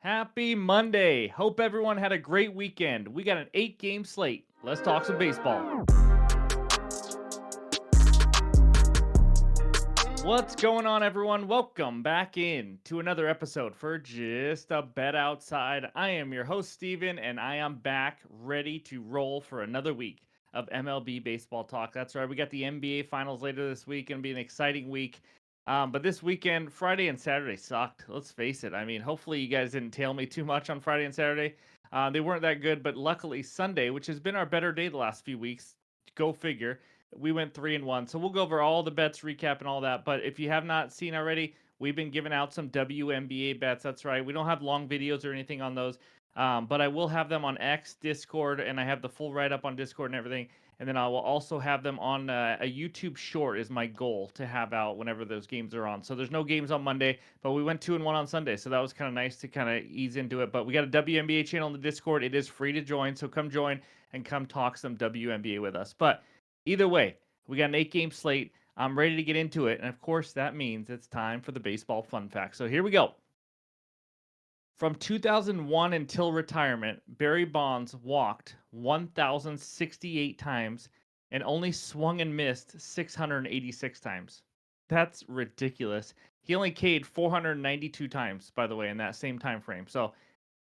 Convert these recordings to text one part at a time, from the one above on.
Happy Monday. Hope everyone had a great weekend. We got an 8-game slate. Let's talk some baseball. What's going on, everyone? Welcome back in to another episode for Just a Bet Outside. I am your host, Steven, and I am back ready to roll for another week of MLB baseball talk. That's right. We got the NBA finals later this week. Going to be an exciting week. But this weekend, Friday and Saturday sucked. Let's face it. I mean, hopefully you guys didn't tail me too much on Friday and Saturday. They weren't that good, but luckily Sunday, which has been our better day the last few weeks, go figure, we went 3-1. So we'll go over all the bets, recap, and all that. But if you have not seen already, we've been giving out some WNBA bets. That's right. We don't have long videos or anything on those, but I will have them on X, Discord, and I have the full write up on Discord and everything. And then I will also have them on a YouTube short is my goal to have out whenever those games are on. So there's no games on Monday, but we went 2-1 on Sunday. So that was kind of nice to kind of ease into it. But we got a WNBA channel on the Discord. It is free to join. So come join and come talk some WNBA with us. But either way, we got an 8-game slate. I'm ready to get into it. And of course, that means it's time for the baseball fun fact. So here we go. From 2001 until retirement, Barry Bonds walked 1,068 times and only swung and missed 686 times. That's ridiculous. He only K'd 492 times, by the way, in that same time frame. So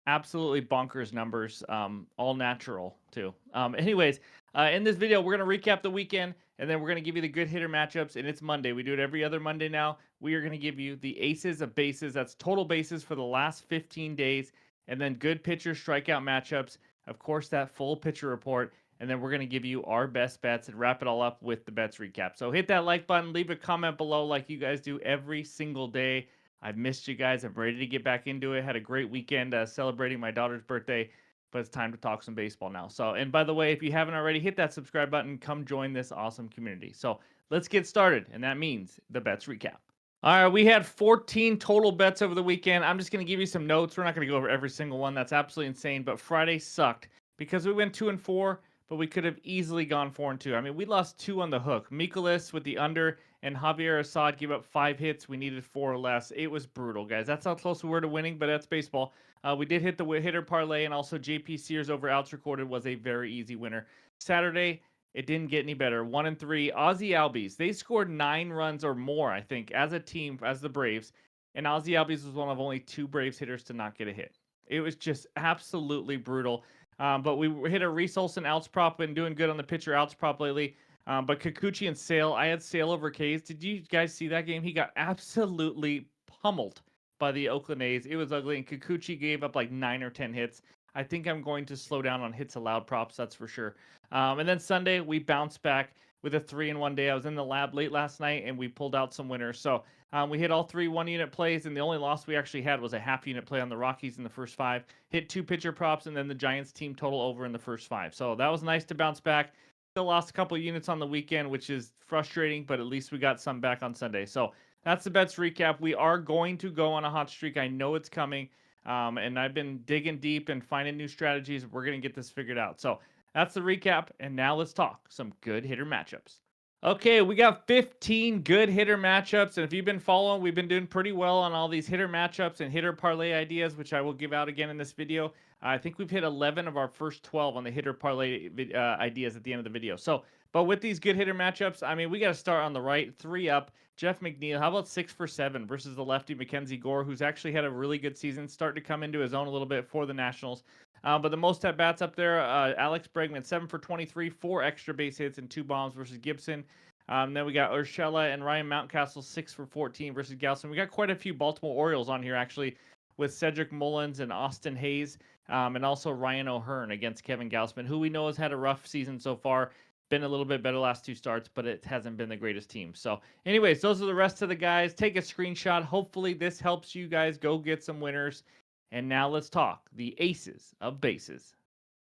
absolutely bonkers numbers, all natural too. Anyways, in this video, we're going to recap the weekend, and then we're going to give you the good hitter matchups, and it's Monday. We do it every other Monday now. We are going to give you the aces of bases. That's total bases for the last 15 days, and then good pitcher strikeout matchups. Of course, that full pitcher report, and then we're going to give you our best bets and wrap it all up with the bets recap. So hit that like button, leave a comment below like you guys do every single day. I've missed you guys. I'm ready to get back into it. Had a great weekend celebrating my daughter's birthday, but it's time to talk some baseball now. So, and by the way, if you haven't already, hit that subscribe button. Come join this awesome community. So let's get started, and that means the bets recap. All right, we had 14 total bets over the weekend. I'm just going to give you some notes. We're not going to go over every single one. That's absolutely insane, but Friday sucked because we went 2-4, but we could have easily gone 4-2. I mean, we lost 2 on the hook. Mikolas with the under, and Javier Assad gave up 5 hits. We needed 4 or less. It was brutal, guys. That's how close we were to winning, but that's baseball. We did hit the hitter parlay, and also JP Sears over outs recorded was a very easy winner. Saturday, it didn't get any better. 1-3. Ozzie Albies, they scored 9 runs or more, I think, as a team, as the Braves. And Ozzie Albies was one of only 2 Braves hitters to not get a hit. It was just absolutely brutal. But we hit a Reese Olson outs prop. Been doing good on the pitcher outs prop lately. But Kikuchi and Sale, I had Sale over K's. Did you guys see that game? He got absolutely pummeled by the Oakland A's. It was ugly, and Kikuchi gave up like 9 or 10 hits. I think I'm going to slow down on hits allowed props, that's for sure. And then Sunday, we bounced back with a 3-in-1 day. I was in the lab late last night, and we pulled out some winners. So we hit all 3 one-unit plays, and the only loss we actually had was a half-unit play on the Rockies in the first 5. Hit 2 pitcher props, and then the Giants team total over in the first 5. So that was nice to bounce back. Still lost a couple units on the weekend, which is frustrating, but at least we got some back on Sunday. So that's the bets recap. We are going to go on a hot streak. I know it's coming. And I've been digging deep and finding new strategies. We're going to get this figured out. So that's the recap. And now let's talk some good hitter matchups. Okay, we got 15 good hitter matchups. And if you've been following, we've been doing pretty well on all these hitter matchups and hitter parlay ideas, which I will give out again in this video. I think we've hit 11 of our first 12 on the hitter parlay ideas at the end of the video. So, but with these good hitter matchups, I mean, we got to start on the right. 3 up. Jeff McNeil, how about 6 for 7 versus the lefty Mackenzie Gore, who's actually had a really good season, starting to come into his own a little bit for the Nationals. But the most at bats up there, Alex Bregman, 7 for 23, 4 extra base hits and 2 bombs versus Gibson. Then we got Urshela and Ryan Mountcastle, 6 for 14 versus Galson. We got quite a few Baltimore Orioles on here, actually, with Cedric Mullins and Austin Hayes, and also Ryan O'Hearn against Kevin Gausman, who we know has had a rough season so far. Been a little bit better last 2 starts, but it hasn't been the greatest team. So anyways, those are the rest of the guys. Take a screenshot. Hopefully this helps you guys go get some winners. And now let's talk the aces of bases.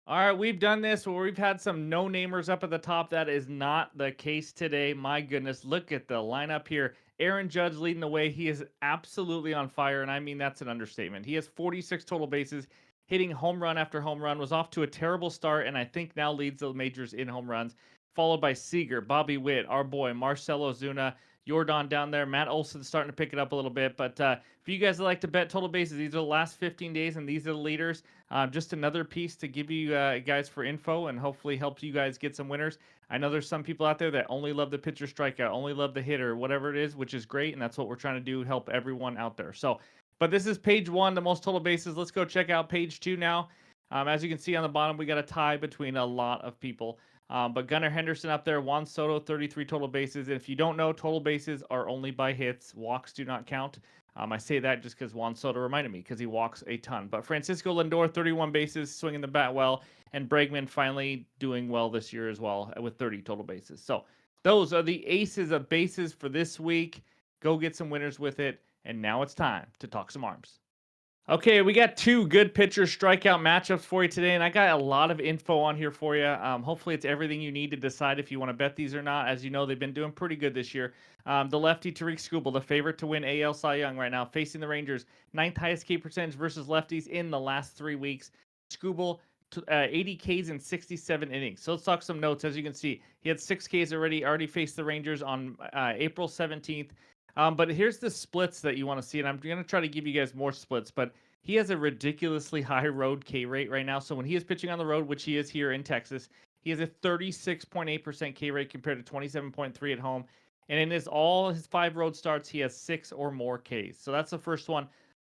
All right, we've done this where we've had some no-namers up at the top. That is not the case today. My goodness, look at the lineup here. Aaron Judge leading the way. He is absolutely on fire, and I mean that's an understatement. He has 46 total bases, hitting home run after home run, was off to a terrible start, and I think now leads the majors in home runs, followed by Seager, Bobby Witt, our boy, Marcell Ozuna, Jordan down there. Matt Olson's starting to pick it up a little bit. But if you guys like to bet total bases, these are the last 15 days, and these are the leaders. Just another piece to give you guys for info and hopefully help you guys get some winners. I know there's some people out there that only love the pitcher strikeout, only love the hitter, whatever it is, which is great, and that's what we're trying to do, help everyone out there. So, but this is page 1, the most total bases. Let's go check out page 2 now. As you can see on the bottom, we got a tie between a lot of people. But Gunnar Henderson up there, Juan Soto, 33 total bases. And if you don't know, total bases are only by hits. Walks do not count. I say that just because Juan Soto reminded me because he walks a ton. But Francisco Lindor, 31 bases, swinging the bat well. And Bregman finally doing well this year as well with 30 total bases. So those are the aces of bases for this week. Go get some winners with it. And now it's time to talk some arms. Okay, we got 2 good pitcher strikeout matchups for you today, and I got a lot of info on here for you. Hopefully, it's everything you need to decide if you want to bet these or not. As you know, they've been doing pretty good this year. The lefty Tariq Skubal, the favorite to win AL Cy Young right now, facing the Rangers, 9th highest K percentage versus lefties in the last 3 weeks. Skubal, 80 Ks in 67 innings. So let's talk some notes. As you can see, he had 6 Ks already faced the Rangers on April 17th. But here's the splits that you want to see, and I'm going to try to give you guys more splits, but he has a ridiculously high road K rate right now. So when he is pitching on the road, which he is here in Texas, he has a 36.8% K rate compared to 27.3 at home. And in all his 5 road starts, he has 6 or more Ks. So that's the first one.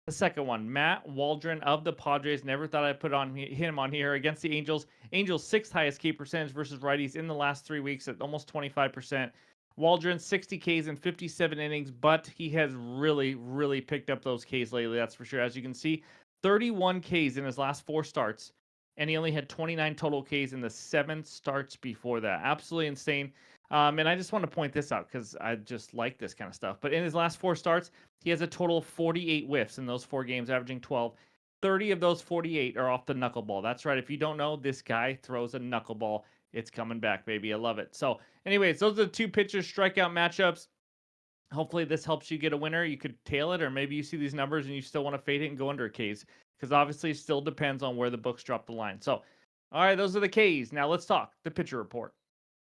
The second one, Matt Waldron of the Padres. Never thought I'd put him on here against the Angels. Angels 6th highest K percentage versus righties in the last 3 weeks at almost 25%. Waldron, 60 Ks in 57 innings, but he has really, really picked up those Ks lately, that's for sure. As you can see, 31 Ks in his last 4 starts, and he only had 29 total Ks in the 7 starts before that. Absolutely insane. And I just want to point this out because I just like this kind of stuff. But in his last 4 starts, he has a total of 48 whiffs in those 4 games, averaging 12. 30 of those 48 are off the knuckleball. That's right. If you don't know, this guy throws a knuckleball. It's coming back, baby. I love it. So, anyways, those are the 2 pitchers strikeout matchups. Hopefully, this helps you get a winner. You could tail it, or maybe you see these numbers and you still want to fade it and go under a Ks, because obviously it still depends on where the books drop the line. So, all right, those are the Ks. Now let's talk the pitcher report.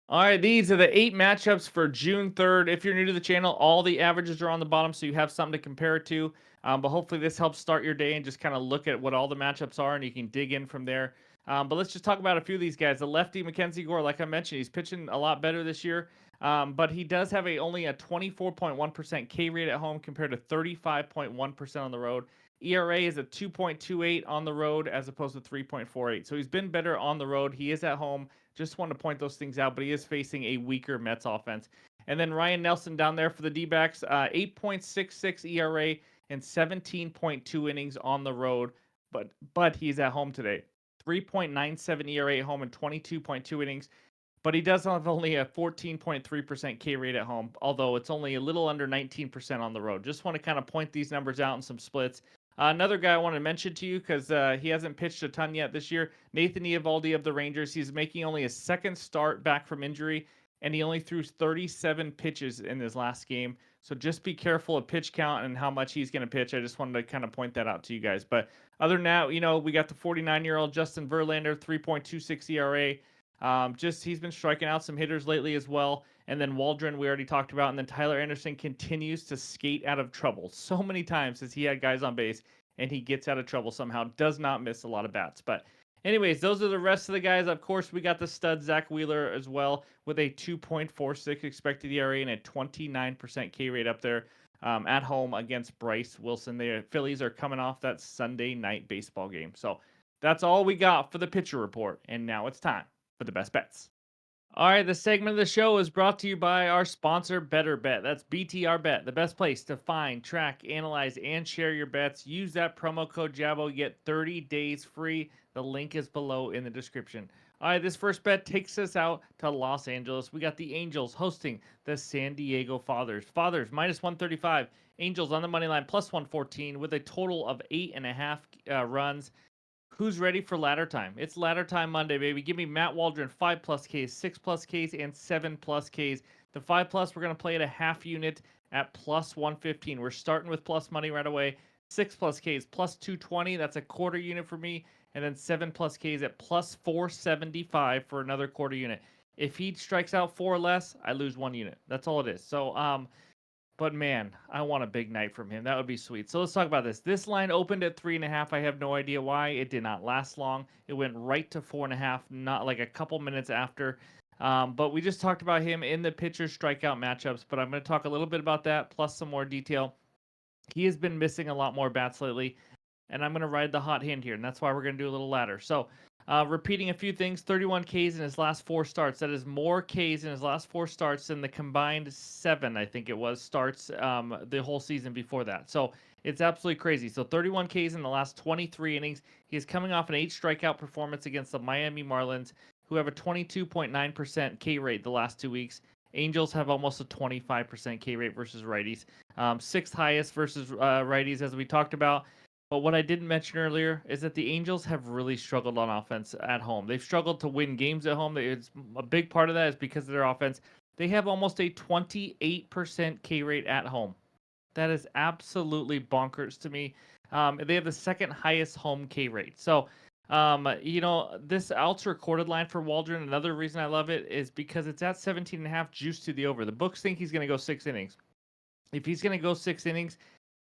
All right, these are the 8 matchups for June 3rd. If you're new to the channel, all the averages are on the bottom, so you have something to compare it to. But hopefully this helps start your day and just kind of look at what all the matchups are, and you can dig in from there. But let's just talk about a few of these guys. The lefty, Mackenzie Gore, like I mentioned, he's pitching a lot better this year. But he does have only a 24.1% K rate at home compared to 35.1% on the road. ERA is a 2.28 on the road as opposed to 3.48. So he's been better on the road. He is at home. Just want to point those things out, but he is facing a weaker Mets offense. And then Ryan Nelson down there for the D-backs, 8.66 ERA and 17.2 innings on the road, but he's at home today. 3.97 ERA at home and 22.2 innings. But he does have only a 14.3% K rate at home, although it's only a little under 19% on the road. Just want to kind of point these numbers out in some splits. Another guy I want to mention to you because he hasn't pitched a ton yet this year, Nathan Eovaldi of the Rangers. He's making only his 2nd start back from injury, and he only threw 37 pitches in his last game. So just be careful of pitch count and how much he's going to pitch. I just wanted to kind of point that out to you guys. But other than that, we got the 49-year-old Justin Verlander, 3.26 ERA. He's been striking out some hitters lately as well. And then Waldron, we already talked about. And then Tyler Anderson continues to skate out of trouble. So many times as he had guys on base and he gets out of trouble somehow, does not miss a lot of bats. But anyways, those are the rest of the guys. Of course, we got the stud Zach Wheeler as well with a 2.46 expected ERA and a 29% K rate up there at home against Bryce Wilson. The Phillies are coming off that Sunday night baseball game. So that's all we got for the pitcher report. And now it's time for the best bets. All right, the segment of the show is brought to you by our sponsor, Better Bet. That's BTR Bet, the best place to find, track, analyze, and share your bets. Use that promo code JABO, you get 30 days free. The link is below in the description. All right, this first bet takes us out to Los Angeles. We got the Angels hosting the San Diego Fathers. Fathers, minus 135. Angels on the money line, plus 114, with a total of 8.5 runs. Who's ready for ladder time? It's ladder time Monday, baby. Give me Matt Waldron, 5+ Ks, 6+ Ks, and 7+ Ks. The 5+, we're going to play at a half unit at plus 115. We're starting with plus money right away. 6+ Ks, plus 220. That's a quarter unit for me. And then 7+ Ks at plus 475 for another quarter unit. If he strikes out 4 or less, I lose 1 unit. That's all it is. So, but man, I want a big night from him. That would be sweet. So let's talk about this. This line opened at 3.5. I have no idea why. It did not last long. It went right to 4.5, not like a couple minutes after. But we just talked about him in the pitcher strikeout matchups. But I'm going to talk a little bit about that, plus some more detail. He has been missing a lot more bats lately, and I'm going to ride the hot hand here, and that's why we're going to do a little ladder. So, repeating a few things, 31 Ks in his last 4 starts. That is more Ks in his last 4 starts than the combined 7, I think it was, starts the whole season before that. So, it's absolutely crazy. So, 31 Ks in the last 23 innings. He is coming off an 8 strikeout performance against the Miami Marlins, who have a 22.9% K rate the last 2 weeks. Angels have almost a 25% K rate versus righties. Sixth highest versus righties, as we talked about. But what I didn't mention earlier is that the Angels have really struggled on offense at home. They've struggled to win games at home. It's a big part of that is because of their offense. They have almost a 28% K rate at home. That is absolutely bonkers to me. They have the second highest home K rate. So, this outs recorded line for Waldron, another reason I love it is because it's at 17.5 juice to the over. The books think he's going to go 6 innings. If he's going to go 6 innings,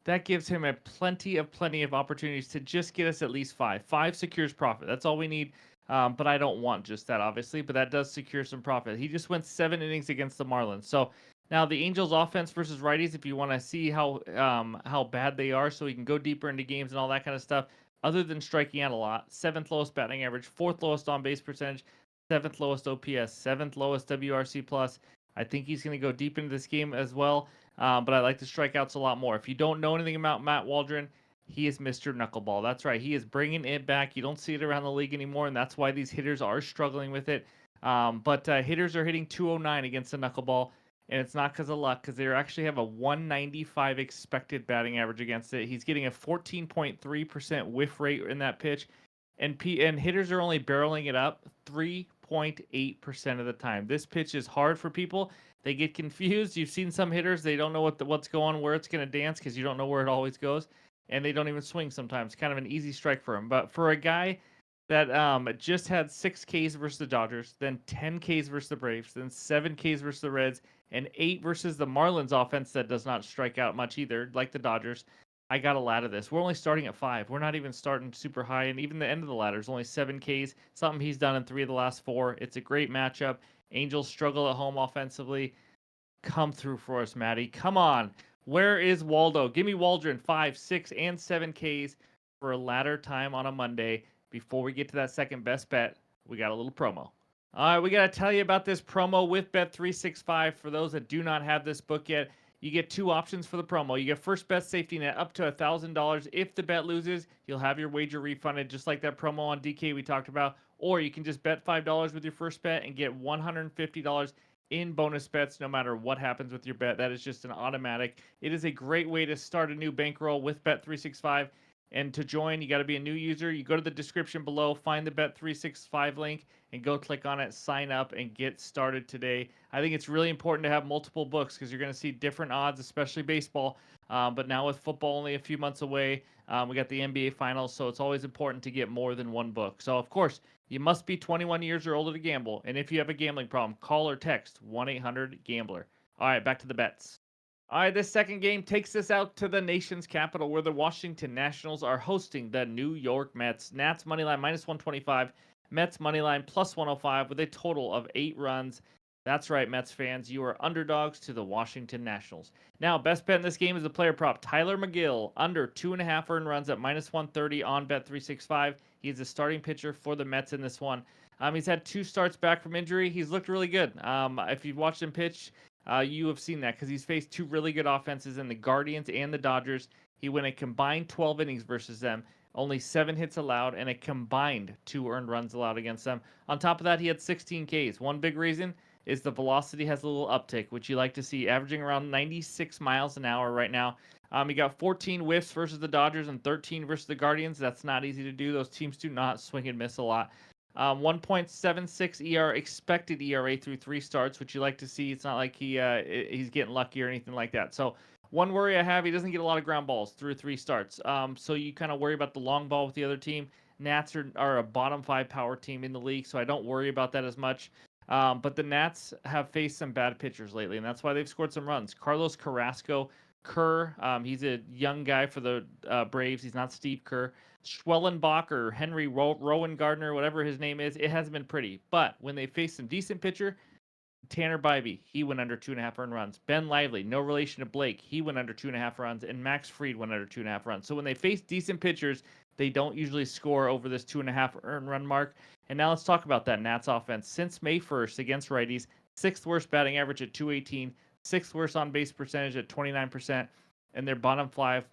that gives him a plenty of opportunities to just get us at least 5. 5 secures profit. That's all we need. But I don't want just that, obviously. But that does secure some profit. He just went 7 innings against the Marlins. So now the Angels' offense versus righties. If you want to see how bad they are, so we can go deeper into games and all that kind of stuff. Other than striking out a lot, 7th lowest batting average, 4th lowest on base percentage, 7th lowest OPS, 7th lowest WRC plus. I think he's going to go deep into this game as well. But I like the strikeouts a lot more. If you don't know anything about Matt Waldron, he is Mr. Knuckleball. That's right. He is bringing it back. You don't see it around the league anymore, and that's why these hitters are struggling with it. But hitters are hitting 209 against the Knuckleball, and it's not because of luck, because they actually have a 195 expected batting average against it. He's getting a 14.3% whiff rate in that pitch, and hitters are only barreling it up 3.8% of the time. This pitch is hard for people. They get confused. You've seen some hitters, they don't know what's going, where it's going to dance because you don't know where it always goes, and they don't even swing sometimes. Kind of an easy strike for him. But for a guy that just had 6 Ks versus the Dodgers, then 10 Ks versus the Braves, then 7 Ks versus the Reds, and 8 versus the Marlins offense that does not strike out much either, like the Dodgers, I got a lot of this. We're only starting at 5. We're not even starting super high, and even the end of the ladder is only 7 Ks, something he's done in 3 of the last 4. It's a great matchup. Angels struggle at home offensively. Come through for us, Maddie. Come on. Where is Waldo? Give me Waldron 5, 6, and 7 Ks for a ladder time on a Monday. Before we get to that second best bet, we got a little promo. All right, we got to tell you about this promo with Bet365. For those that do not have this book yet, you get 2 options for the promo. You get first bet safety net up to $1,000. If the bet loses, you'll have your wager refunded, just like that promo on DK we talked about. Or you can just bet $5 with your first bet and get $150 in bonus bets no matter what happens with your bet. That is just an automatic. It is a great way to start a new bankroll with Bet365. And to join, you got to be a new user. You go to the description below, find the Bet365 link, and go click on it, sign up, and get started today. I think it's really important to have multiple books because you're going to see different odds, especially baseball. But now with football only a few months away, we got the NBA Finals, so it's always important to get more than one book. So, of course, you must be 21 years or older to gamble. And if you have a gambling problem, call or text 1-800-GAMBLER. All right, back to the bets. All right, this second game takes us out to the nation's capital where the Washington Nationals are hosting the New York Mets. Nats moneyline minus 125, Mets moneyline plus 105 with a total of 8 runs. That's right, Mets fans, you are underdogs to the Washington Nationals. Now, best bet in this game is the player prop Tyler McGill, under 2.5 earned runs at minus 130 on Bet365. He's the starting pitcher for the Mets in this one. He's had 2 starts back from injury. He's looked really good. If you've watched him pitch, you have seen that because he's faced 2 really good offenses in the Guardians and the Dodgers. He went a combined 12 innings versus them, only 7 hits allowed, and a combined 2 earned runs allowed against them. On top of that, he had 16 Ks. One big reason is the velocity has a little uptick, which you like to see, averaging around 96 miles an hour right now. He got 14 whiffs versus the Dodgers and 13 versus the Guardians. That's not easy to do. Those teams do not swing and miss a lot. 1.76 expected ERA through 3 starts, which you like to see. It's not like he's getting lucky or anything like that. So one worry I have, he doesn't get a lot of ground balls through 3 starts. So you kind of worry about the long ball with the other team. Nats are a bottom 5 power team in the league, so I don't worry about that as much. But the Nats have faced some bad pitchers lately, and that's why they've scored some runs. Carlos Carrasco, Kerr, he's a young guy for the Braves. He's not Steve Kerr. Schwellenbach or Henry Rowan Gardner, whatever his name is, it hasn't been pretty. But when they face some decent pitcher, Tanner Bybee, he went under 2.5 earned runs. Ben Lively, no relation to Blake, he went under 2.5 runs, and Max Fried went under 2.5 runs. So when they face decent pitchers, they don't usually score over this 2.5 earned run mark. And now let's talk about that Nats offense. Since May 1st against righties, sixth worst batting average at 218, sixth worst on base percentage at 29%, and their bottom five,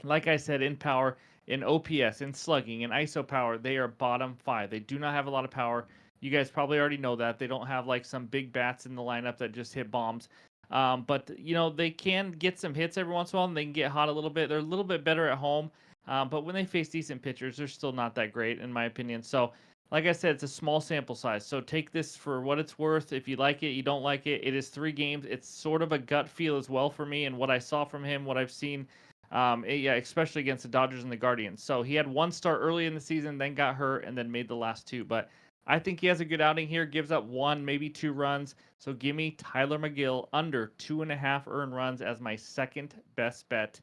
like I said, in power, in OPS, in slugging, in ISO power, they are bottom five. They do not have a lot of power. You guys probably already know that. They don't have like some big bats in the lineup that just hit bombs. But, they can get some hits every once in a while and they can get hot a little bit. They're a little bit better at home. But when they face decent pitchers, they're still not that great, in my opinion. So, like I said, it's a small sample size. So take this for what it's worth. If you like it, you don't like it. It is 3 games. It's sort of a gut feel as well for me and what I saw from him, what I've seen. Yeah, especially against the Dodgers and the Guardians. So he had one start early in the season, then got hurt, and then made the last 2. But I think he has a good outing here. Gives up 1, maybe 2 runs. So give me Tyler McGill under 2.5 earned runs as my second best bet.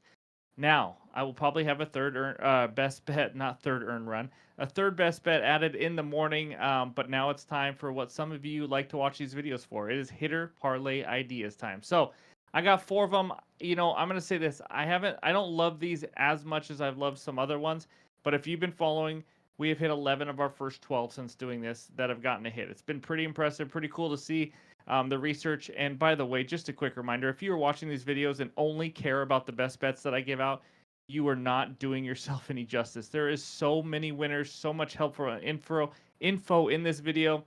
Now, I will probably have a best bet, not third earned run, a third best bet added in the morning. But now it's time for what some of you like to watch these videos for. It is hitter parlay ideas time. So I got 4 of them. I'm gonna say this: I don't love these as much as I've loved some other ones. But if you've been following, we have hit 11 of our first 12 since doing this that have gotten a hit. It's been pretty impressive, pretty cool to see the research. And by the way, just a quick reminder, if you are watching these videos and only care about the best bets that I give out, you are not doing yourself any justice. There is so many winners, so much helpful info in this video.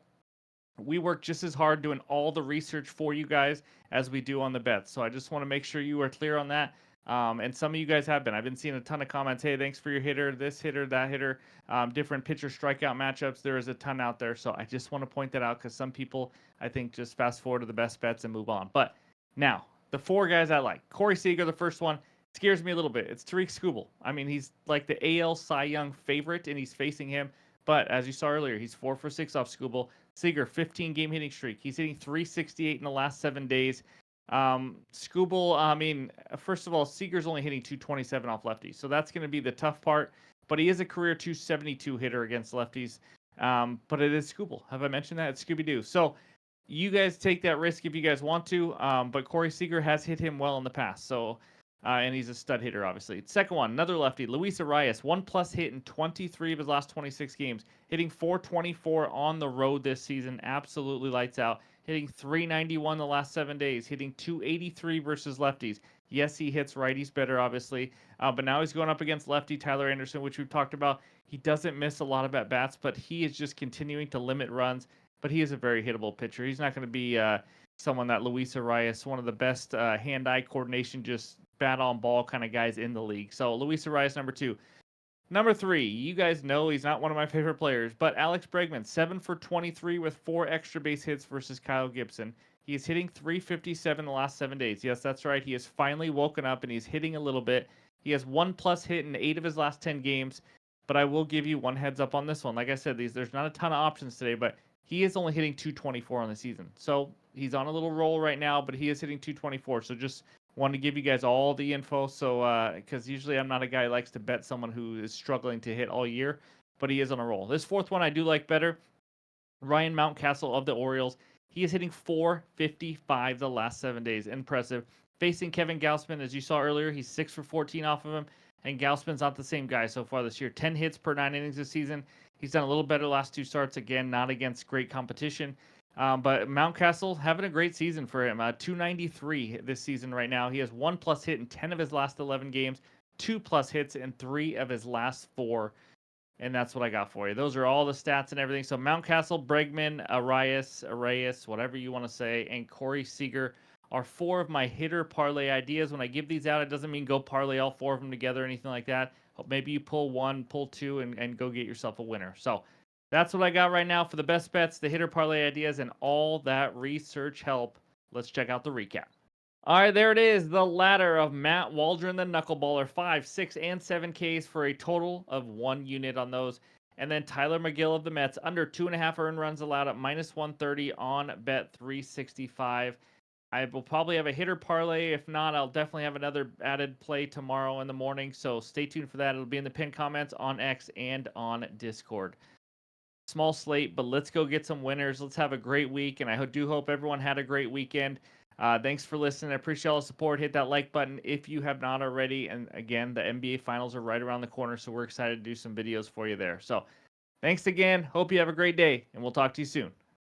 We work just as hard doing all the research for you guys as we do on the bets. So I just want to make sure you are clear on that. And some of you guys have been. I've been seeing a ton of comments. Hey, thanks for your hitter, this hitter, that hitter, different pitcher strikeout matchups. There is a ton out there. So I just want to point that out because some people, I think, just fast forward to the best bets and move on. But now, the 4 guys I like. Corey Seager, the first one, scares me a little bit. It's Tariq Skubal. I mean, he's like the AL Cy Young favorite, and he's facing him. But as you saw earlier, he's 4 for 6 off Skubal. Seager, 15-game hitting streak. He's hitting 368 in the last 7 days. Skubal, I mean, first of all, Seager's only hitting 227 off lefties, so that's going to be the tough part. But he is a career 272 hitter against lefties. But it is Skubal. Have I mentioned that? It's Scooby-Doo. So you guys take that risk if you guys want to. But Corey Seager has hit him well in the past. So and he's a stud hitter, obviously. Second one, another lefty, Luis Arias, 1+ hit in 23 of his last 26 games, hitting 424 on the road this season. Absolutely lights out. Hitting 391 the last 7 days, hitting 283 versus lefties. Yes, he hits righties better, obviously, but now he's going up against lefty Tyler Anderson, which we've talked about. He doesn't miss a lot of at-bats, but he is just continuing to limit runs. But he is a very hittable pitcher. He's not going to be someone that Luis Arias, one of the best hand-eye coordination, just bat on ball kind of guys in the league. So Luis Arias, number 2. Number 3, you guys know he's not one of my favorite players, but Alex Bregman, 7 for 23 with 4 extra base hits versus Kyle Gibson. He is hitting 357 the last 7 days. Yes, that's right. He has finally woken up and he's hitting a little bit. He has 1+ hit in 8 of his last 10 games, but I will give you one heads up on this one. Like I said, there's not a ton of options today, but he is only hitting 224 on the season. So he's on a little roll right now, but he is hitting 224. So just wanted to give you guys all the info. So, because usually I'm not a guy who likes to bet someone who is struggling to hit all year, but he is on a roll. This fourth one I do like better. Ryan Mountcastle of the Orioles. He is hitting 455 the last 7 days. Impressive. Facing Kevin Gausman, as you saw earlier, he's 6 for 14 off of him. And Gausman's not the same guy so far this year. 10 hits per 9 innings this season. He's done a little better last 2 starts. Again, not against great competition. But Mountcastle having a great season for him. 293 this season right now. He has 1+ hit in 10 of his last 11 games, 2+ hits in 3 of his last 4. And that's what I got for you. Those are all the stats and everything. So Mountcastle, Bregman, Arias, whatever you want to say, and Corey Seager are 4 of my hitter parlay ideas. When I give these out, it doesn't mean go parlay all 4 of them together or anything like that. Maybe you pull 1, pull 2, and go get yourself a winner. So that's what I got right now for the best bets, the hitter parlay ideas, and all that research help. Let's check out the recap. All right, there it is. The ladder of Matt Waldron, the knuckleballer, 5, 6, and 7 Ks for a total of 1 unit on those. And then Tyler McGill of the Mets, under 2.5 earned runs allowed at -130 on bet 365. I will probably have a hitter parlay. If not, I'll definitely have another added play tomorrow in the morning. So stay tuned for that. It'll be in the pinned comments on X and on Discord. Small slate, but let's go get some winners. Let's have a great week, and I do hope everyone had a great weekend. Thanks for listening. I appreciate all the support. Hit that like button if you have not already. And again, the NBA Finals are right around the corner, so we're excited to do some videos for you there. So thanks again. Hope you have a great day, and we'll talk to you soon.